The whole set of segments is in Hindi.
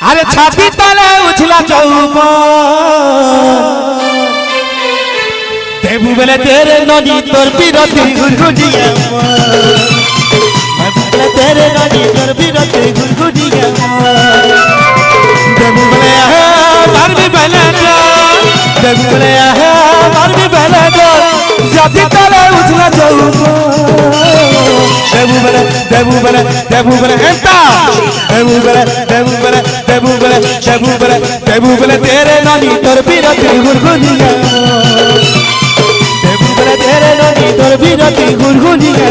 अरे छाती तले उछला चौबन देबू बेले तेरे नदी तोर बिरती गुरगुडिया मैं तेरे नदी तोर बिरती गुरगुडिया देबू बेले मार भी बेले देबू बेले मार भी बेले छाती तले उछला चौबन देबू बेले एंता देबू बेले तेरे नानी तोर बिरती गुरगुनिया देबू बेले तेरे नानी तोर बिरती गुरगुनिया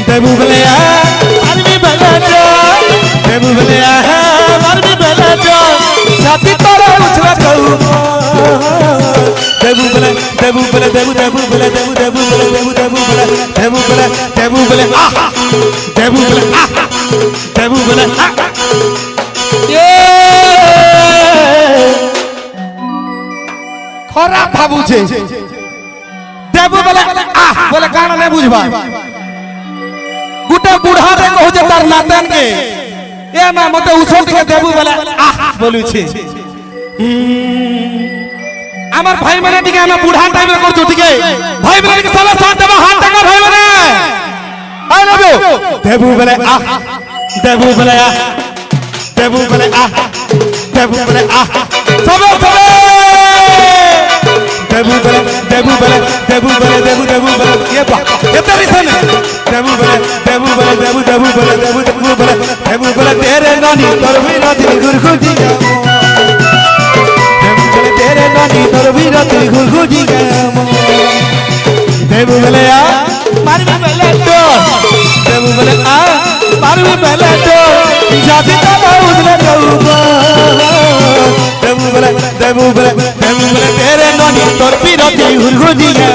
देबू बेले आरमी बेले देबू बेले आरमी बेले छाती तोरे उछला चौबन देबू बेले देबू बेले देबू देबू बेले देबू देबू बेले देबू देबू बेले देबू बेले देबू बेले देबू बेले देबू बेले खराब भाबुछे देबू बेले बोले कान नहीं बुझबा गुटे बुढ़ा रे कहू जे तार नातन के ए मैं मते उछल के देबू बेले बोलू छे আমার ভাই মানে দিকে আমরা বুড়া টাইমে করছো ঠিক ভাই মানে দিকে সবাই সাথ দেব হাত টাকা ভাই মানে আই লাভ ইউ দেবু বলে দেবু বলে দেবু বলে দেবু বলে সবাই সবাই দেবু বলে দেবু বলে দেবু বলে দেবু দেবু বলে ये बा এত রিসন দেবু বলে দেবু বলে দেবু দেবু বলে দেবু দেবু বলে দেবু বলে তেরে নানি তোর বিরতি গুরগুদিয়া तेरे नानी तोर बिरती गुरगुडिया देबू बेले मार भी बेले तो देबू बेले मार भी बेले तो जाति तले उछला चौबन देबू बेले देबू बेले देबू बेले तेरे नानी तोर बिरती गुरगुडिया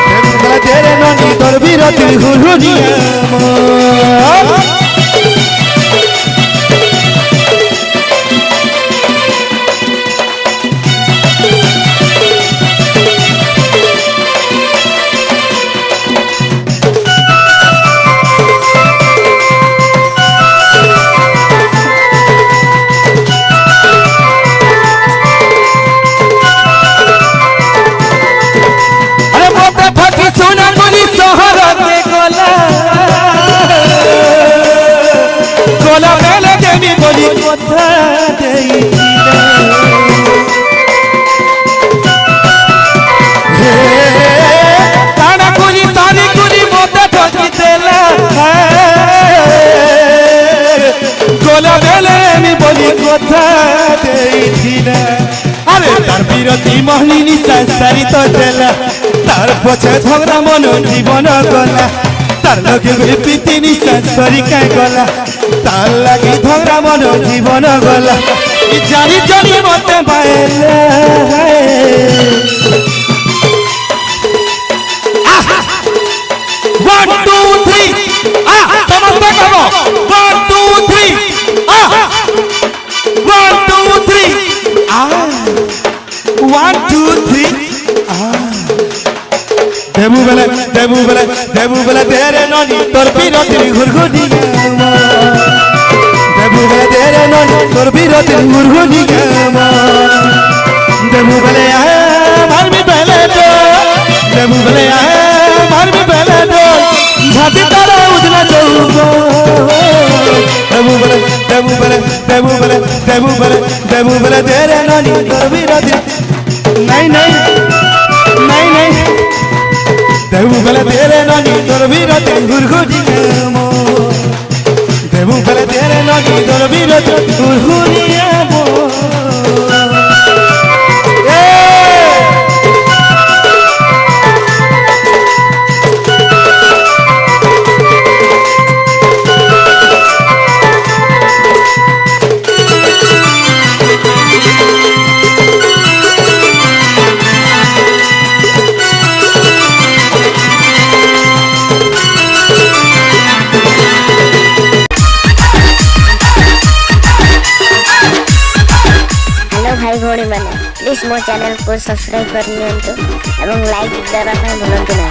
देबू बेले तेरे नानी तोर बिरती गुरगुडिया अरे तार बिरती महलिनी सारी तो देला तार पछे झगड़ा मन जीवन गला तार लगे प्रीति निशा सरी काय गला तार लगे झगड़ा मन जीवन गला जानी जानी मते बाएला 1 2 3 समझते कहो 1 2 3 1 2 3 1 2 3 देबू बेले देबू बेले देबू बेले तेरे नानी तोर बिरती गुरगुडिया देबू बेले तेरे नानी तोर बिरती गुरगुडिया देबू बेले मार भी बेले तो देबू बेले मार भी बेले तो छाती तले उछला चौबन देबू बेले देबू बेले देबू बेले देबू बेले देबू बेले तेरे नानी तोर बिरती नहीं नहीं नहीं नहीं देबू बेले तेरे नानी तोर बिरती गुरगुडिया देबू बेले तेरे नानी तोर बिरती गुरगुडिया प्लीज मो चैनल को सब्सक्राइब करनी एवं लाइक देना भूलु ना।